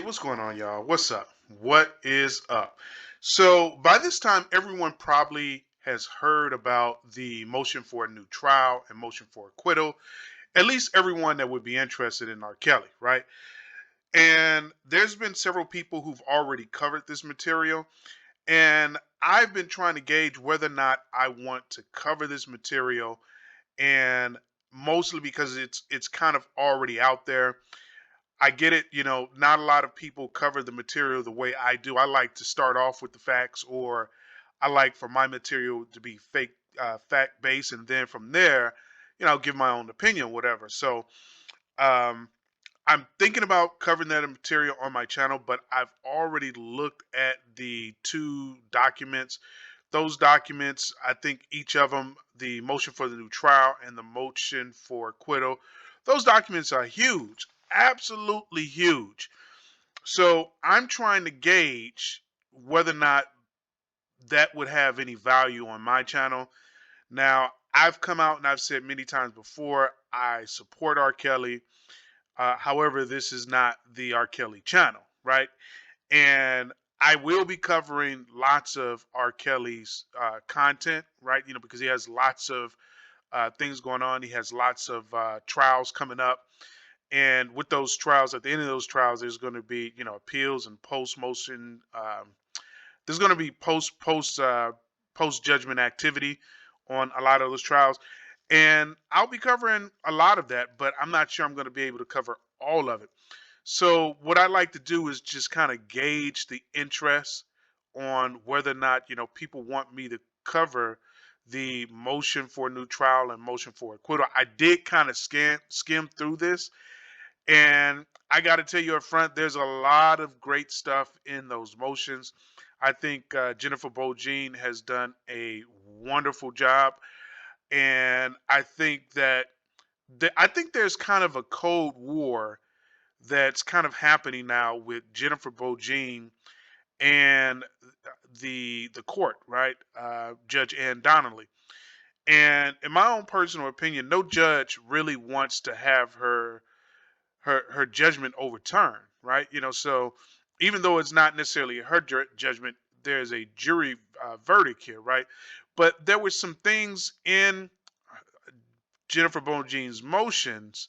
What's going on, y'all? What's up? What is up? So, by this time, everyone probably has heard about the motion for a new trial and motion for acquittal. At least everyone that would be interested in R. Kelly, right? And there's been several people who've already covered this material. And I've been trying to gauge whether or not I want to cover this material, and mostly because it's kind of already out there. I get it, not a lot of people cover the material the way I do. I like to start off with the facts, or I like for my material to be fact based, and then from there, give my own opinion, whatever. So, um, I'm thinking about covering that material on my channel, but I've already looked at the two documents. Those documents, I think each of them, the motion for the new trial and the motion for acquittal, those documents are huge, absolutely huge. So I'm trying to gauge whether or not that would have any value on my channel. Now, I've come out and I've said many times before, I support R. Kelly. However, this is not the R. Kelly channel, right? And I will be covering lots of R. Kelly's content, right? Because he has lots of things going on. He has lots of trials coming up, and with those trials, at the end of those trials, there's going to be appeals and post motion. There's going to be post judgment activity on a lot of those trials, and I'll be covering a lot of that, but I'm not sure I'm going to be able to cover all of it. So what I like to do is just kind of gauge the interest on whether or not people want me to cover the motion for a new trial and motion for acquittal. I did kind of skim through this, and I got to tell you up front, there's a lot of great stuff in those motions. I think Jennifer Bojine has done a wonderful job, and I think that I think there's kind of a cold war that's kind of happening now with Jennifer Bojine and the court, right? Judge Ann Donnelly. And in my own personal opinion, no judge really wants to have her judgment overturned, right? So even though it's not necessarily her judgment, there's a jury verdict here, right? But there were some things in Jennifer Bojine's motions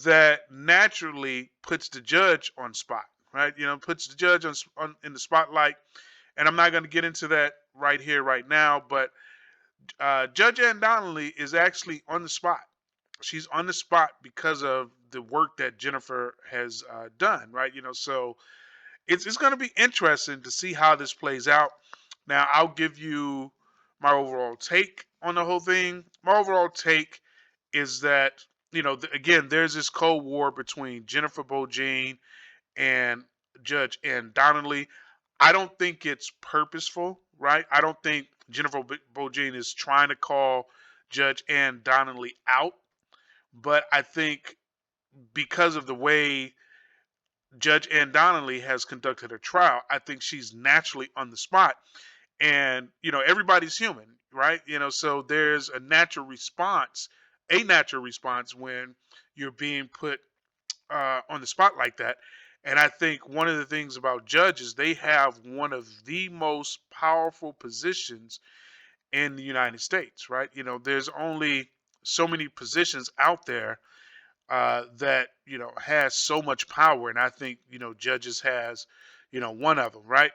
that naturally puts the judge on spot, right? Puts the judge on in the spotlight. And I'm not going to get into that right here, right now, but Judge Ann Donnelly is actually on the spot. She's on the spot because of the work that Jennifer has done, right? So it's going to be interesting to see how this plays out. Now, I'll give you my overall take on the whole thing. My overall take is that, again, there's this cold war between Jennifer Bojine and Judge Ann Donnelly. I don't think it's purposeful, right? I don't think Jennifer Bojine is trying to call Judge Ann Donnelly out, but I think because of the way Judge Ann Donnelly has conducted her trial, I think she's naturally on the spot. And, everybody's human, right? So there's a natural response when you're being put on the spot like that. And I think one of the things about judges, they have one of the most powerful positions in the United States, right? There's only so many positions out there that has so much power, and I think judges has one of them, right?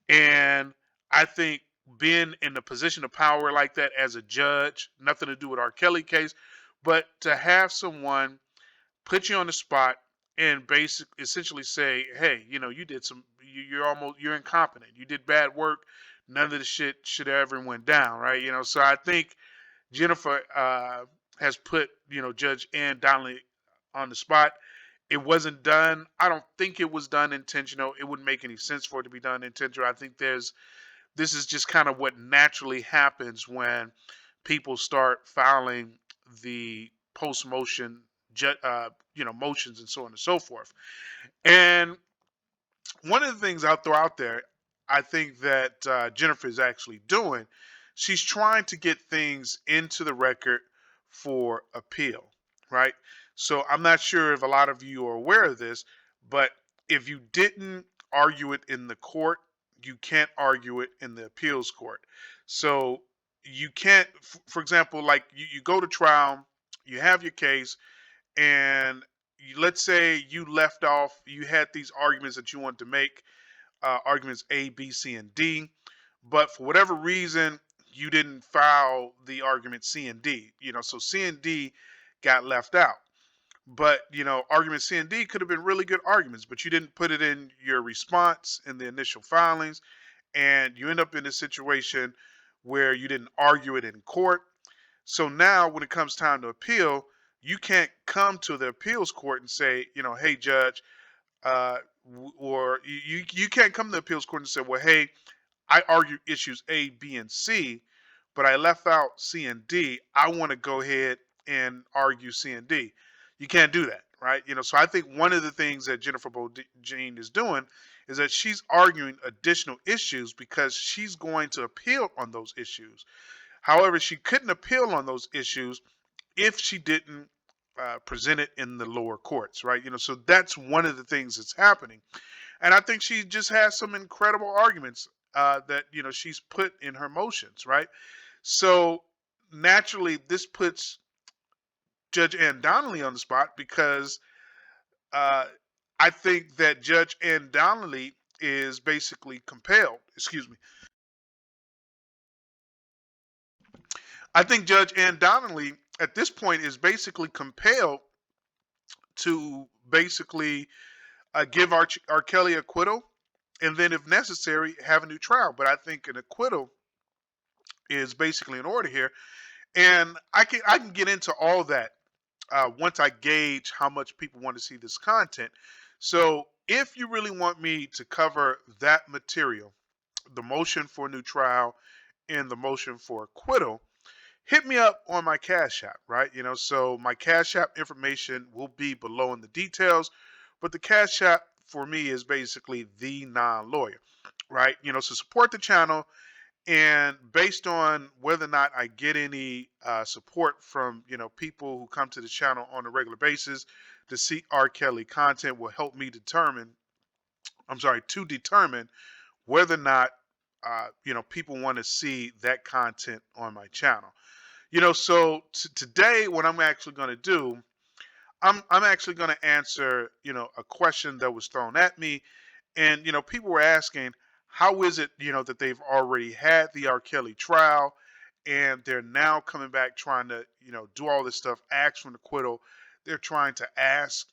And I think being in a position of power like that as a judge, nothing to do with R. Kelly case, but to have someone put you on the spot and essentially say, hey, you did you're incompetent, you did bad work, none of the shit should have ever went down, right? So I think Jennifer has put Judge Ann Donnelly on the spot. It wasn't done. I don't think it was done intentional. It wouldn't make any sense for it to be done intentional. I think this is just kind of what naturally happens when people start filing the post motion motions and so on and so forth. And one of the things I'll throw out there, I think that Jennifer is actually doing, she's trying to get things into the record for appeal, right? So I'm not sure if a lot of you are aware of this, but if you didn't argue it in the court, you can't argue it in the appeals court. So you can't, for example, like you go to trial, you have your case, and let's say you left off, you had these arguments that you want to make, arguments A, B, C, and D, but for whatever reason, you didn't file the argument C and D. So C and D got left out. But argument C and D could have been really good arguments, but you didn't put it in your response in the initial filings, and you end up in a situation where you didn't argue it in court. So now, when it comes time to appeal, you can't come to the appeals court and say, hey, judge, or you can't come to the appeals court and say, well, hey, I argued issues A, B, and C, but I left out C and D. I want to go ahead and argue C and D. You can't do that, right? So I think one of the things that Jennifer Bodine is doing is that she's arguing additional issues because she's going to appeal on those issues. However, she couldn't appeal on those issues if she didn't present it in the lower courts, right? So that's one of the things that's happening. And I think she just has some incredible arguments that she's put in her motions, right? So naturally, this puts Judge Ann Donnelly on the spot because uh, I think that Judge Ann Donnelly is basically compelled. Excuse me. I think Judge Ann Donnelly at this point is basically compelled to basically give R. Kelly acquittal, and then if necessary, have a new trial. But I think an acquittal is basically in order here, and I can get into all that once I gauge how much people want to see this content. So if you really want me to cover that material, the motion for a new trial and the motion for acquittal, hit me up on my Cash App, right? So my Cash App information will be below in the details, but the Cash App for me is basically the non-lawyer, right? So support the channel, and based on whether or not I get any support from people who come to the channel on a regular basis to see R. Kelly content, will help me to determine whether or not people want to see that content on my channel. So today, what I'm actually going to do, I'm actually going to answer a question that was thrown at me, and people were asking, how is it that they've already had the R. Kelly trial, and they're now coming back trying to do all this stuff, ask for an acquittal. They're trying to ask.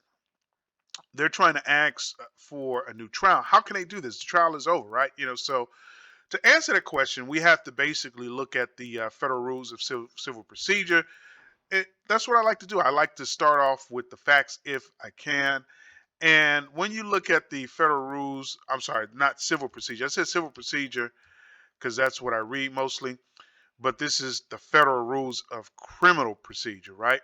They're trying to ask for a new trial. How can they do this? The trial is over, right? So to answer that question, we have to basically look at the federal rules of civil procedure. That's what I like to do. I like to start off with the facts if I can. And when you look at the federal rules, I'm sorry, not civil procedure. I said civil procedure because that's what I read mostly. But this is the federal rules of criminal procedure, right?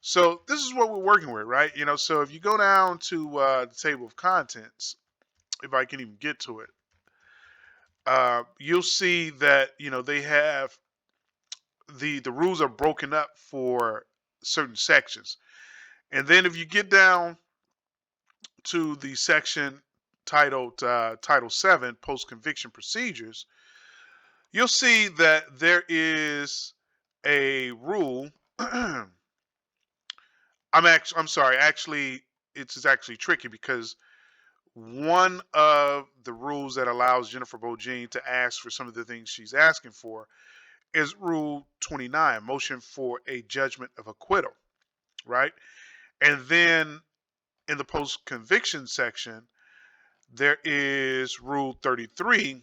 So this is what we're working with, right? So if you go down to the table of contents, if I can even get to it, you'll see that they have the rules are broken up for certain sections, and then if you get down to the section titled Title 7 Post Conviction Procedures, you'll see that there is a rule. I'm sorry. Actually, it's actually tricky because one of the rules that allows Jennifer Bodine to ask for some of the things she's asking for is Rule 29, motion for a judgment of acquittal, right? And then in the post conviction section, there is Rule 33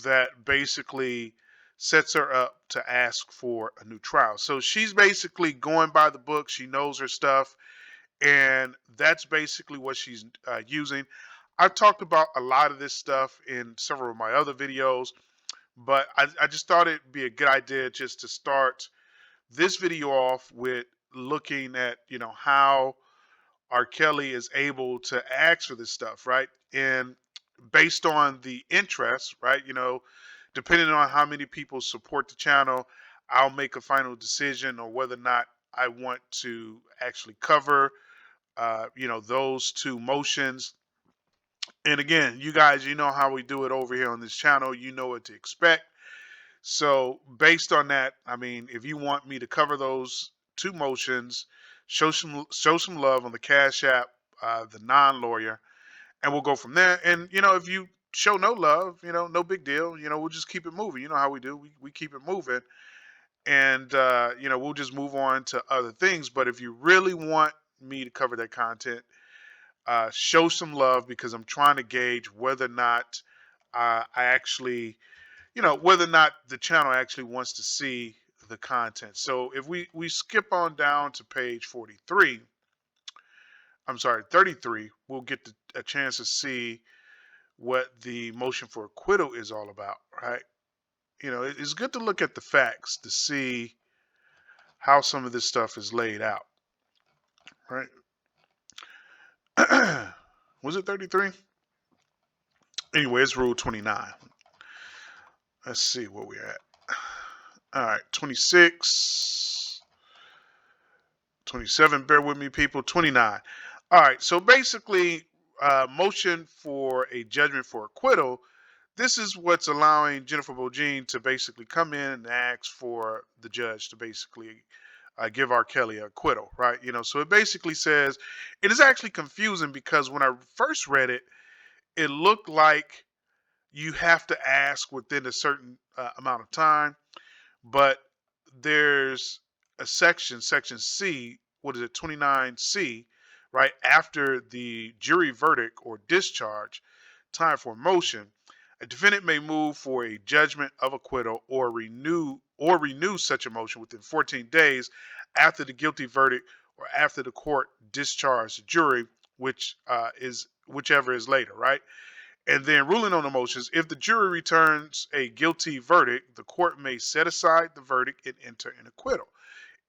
that basically sets her up to ask for a new trial. So she's basically going by the book. She knows her stuff, and that's basically what she's using. I've talked about a lot of this stuff in several of my other videos, but I just thought it'd be a good idea just to start this video off with looking at how R. Kelly is able to ask for this stuff, right? And based on the interest, right? Depending on how many people support the channel, I'll make a final decision on whether or not I want to actually cover, those two motions And again, you guys, you know how we do it over here on this channel. You know what to expect. So based on that, I mean, if you want me to cover those two motions, show some love on the Cash App, the non-lawyer, and we'll go from there. And if you show no love, no big deal. We'll just keep it moving. You know how we do. We keep it moving, and we'll just move on to other things. But if you really want me to cover that content, show some love, because I'm trying to gauge whether or not I actually, whether or not the channel actually wants to see the content. So if we skip on down to page 43, I'm sorry, 33, we'll get a chance to see what the motion for acquittal is all about, right? It's good to look at the facts to see how some of this stuff is laid out, right? Was it 33? Anyway, it's rule 29. Let's see where we're at. All right, 26, 27, bear with me, people, 29. All right, so basically, motion for a judgment for acquittal. This is what's allowing Jennifer Bogine to basically come in and ask for the judge to basically give RKelly an acquittal, right? So it basically says, it is actually confusing, because when I first read it, it looked like you have to ask within a certain amount of time, but there's a section C, what is it, 29C, right after the jury verdict or discharge, time for motion. A defendant may move for a judgment of acquittal or renew such a motion within 14 days after the guilty verdict or after the court discharged the jury, whichever is later, right? And then ruling on the motions, if the jury returns a guilty verdict, the court may set aside the verdict and enter an acquittal.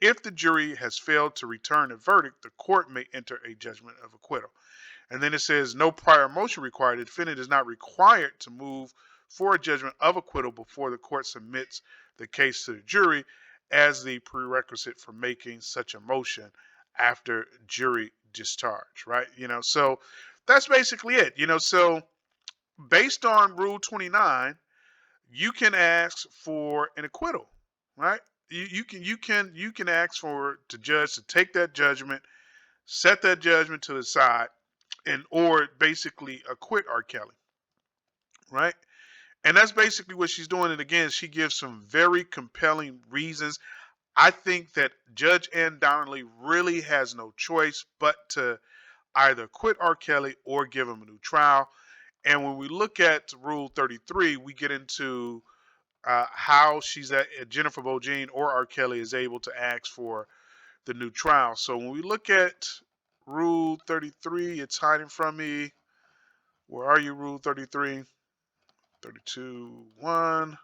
If the jury has failed to return a verdict, the court may enter a judgment of acquittal. And then it says no prior motion required. The defendant is not required to move for a judgment of acquittal before the court submits the case to the jury as the prerequisite for making such a motion after jury discharge, right? So that's basically it. So based on Rule 29, you can ask for an acquittal, right? You can ask for the judge to take that judgment, set that judgment to the side, and or basically acquit RKelly, right? And that's basically what she's doing. And again, she gives some very compelling reasons. I think that Judge Ann Donnelly really has no choice but to either acquit RKelly or give him a new trial. And when we look at Rule 33, we get into how she's at Jennifer Bogine or RKelly is able to ask for the new trial. So when we look at Rule 33, it's hiding from me. Where are you, Rule 33? 32, 1.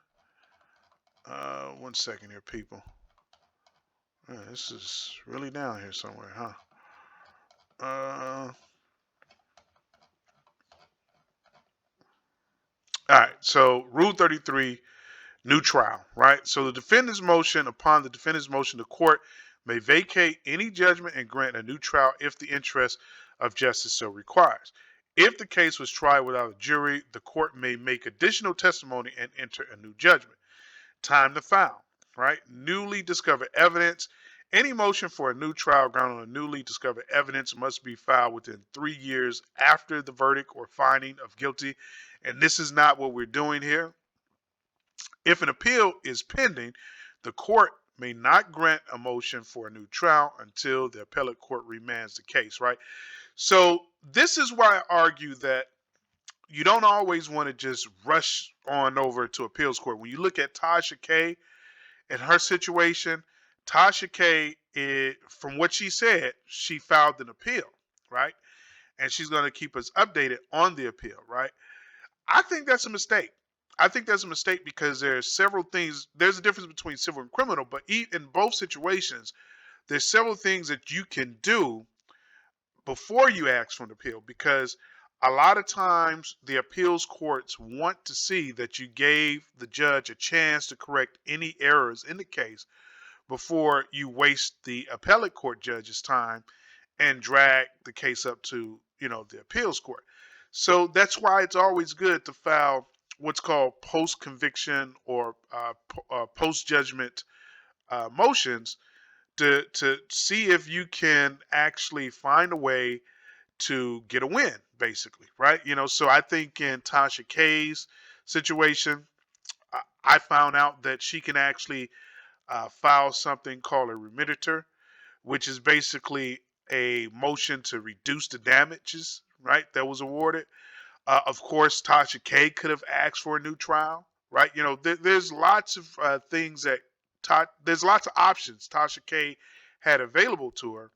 1 second here, people. This is really down here somewhere, huh? All right, so Rule 33, new trial, right? So upon the defendant's motion, the court may vacate any judgment and grant a new trial if the interest of justice so requires. If the case was tried without a jury, the court may make additional testimony and enter a new judgment. Time to file, right? Newly discovered evidence. Any motion for a new trial grounded on newly discovered evidence must be filed within 3 years after the verdict or finding of guilty. And this is not what we're doing here. If an appeal is pending, the court may not grant a motion for a new trial until the appellate court remands the case, right? So this is why I argue that you don't always want to just rush on over to appeals court. When you look at Tasha K and her situation, Tasha K, from what she said, she filed an appeal, right? And she's going to keep us updated on the appeal, right? I think that's a mistake. I think that's a mistake because there's several things. There's a difference between civil and criminal, but in both situations, there's several things that you can do before you ask for an appeal, because a lot of times the appeals courts want to see that you gave the judge a chance to correct any errors in the case before you waste the appellate court judge's time and drag the case up to the appeals court. So that's why it's always good to file what's called post conviction or post judgment motions to see if you can actually find a way to get a win, basically, right? So I think in Tasha K's situation, I found out that she can actually file something called a remitter, which is basically a motion to reduce the damages, right, that was awarded. Of course, Tasha K could have asked for a new trial, right? There's lots of things that there's lots of options Tasha K had available to her.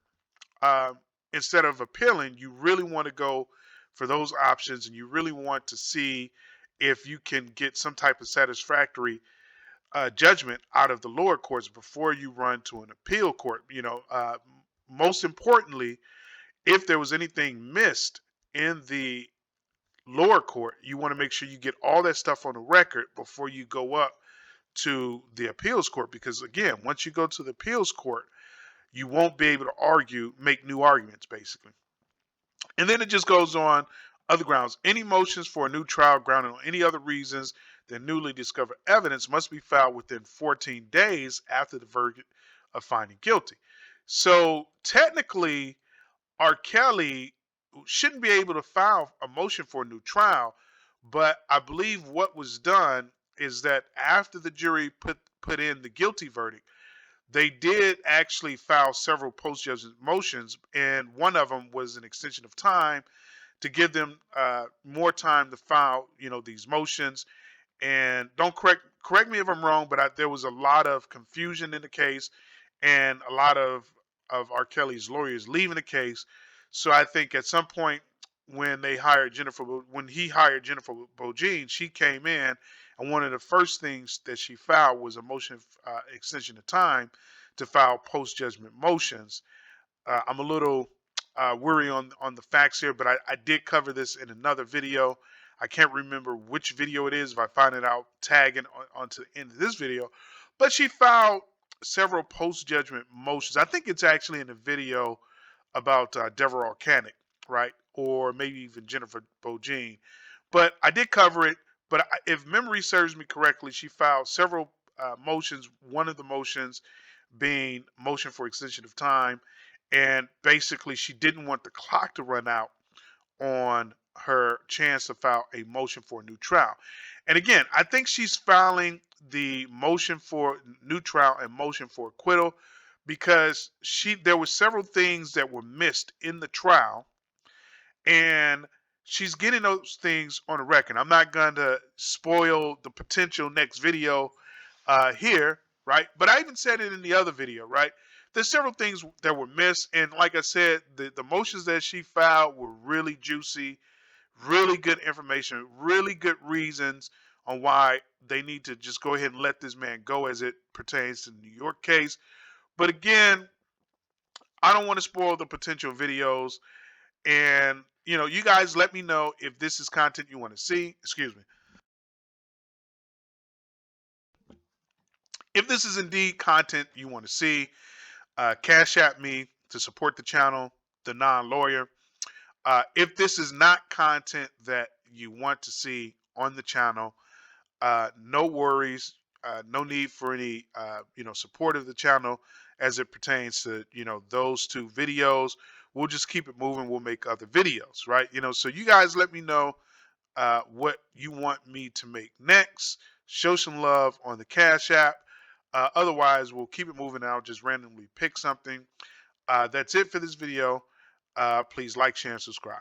Um, Instead of appealing, you really want to go for those options, and you really want to see if you can get some type of satisfactory judgment out of the lower courts before you run to an appeal court. Most importantly, if there was anything missed in the lower court, you want to make sure you get all that stuff on the record before you go up to the appeals court. Because again, once you go to the appeals court, you won't be able to make new arguments, basically. And then it just goes on other grounds. Any motions for a new trial grounded on any other reasons than newly discovered evidence must be filed within 14 days after the verdict of finding guilty. So technically, RKelly shouldn't be able to file a motion for a new trial, but I believe what was done is that after the jury put in the guilty verdict, they did actually file several post-judgment motions, and one of them was an extension of time to give them more time to file, these motions. And don't correct me if I'm wrong, but there was a lot of confusion in the case, and a lot of R. Kelly's lawyers leaving the case. So I think at some point when he hired Jennifer Bogine, she came in, and one of the first things that she filed was a motion extension of time to file post judgment motions. I'm a little worried on the facts here, but I did cover this in another video. I can't remember which video it is. If I find it out, tagging onto the end of this video. But she filed several post judgment motions. I think it's actually in the video about Deverell Canick, right? Or maybe even Jennifer Bogine. But I did cover it. But if memory serves me correctly, she filed several motions. One of the motions being motion for extension of time. And basically, she didn't want the clock to run out on her chance to file a motion for a new trial. And again, I think she's filing the motion for new trial and motion for acquittal because there were several things that were missed in the trial, and she's getting those things on the record. I'm not going to spoil the potential next video here, right? But I even said it in the other video, right? There's several things that were missed, and like I said, the motions that she filed were really juicy, really good information, really good reasons on why they need to just go ahead and let this man go as it pertains to the New York case. But again, I don't want to spoil the potential videos, and you guys let me know if this is content you want to see. Excuse me. If this is indeed content you want to see, cash at me to support the channel, the non-lawyer. If this is not content that you want to see on the channel, no worries. No need for any, support of the channel as it pertains to, those two videos. We'll just keep it moving. We'll make other videos, right? So you guys let me know what you want me to make next. Show some love on the Cash App. Otherwise, we'll keep it moving. I'll just randomly pick something. That's it for this video. Please like, share, and subscribe.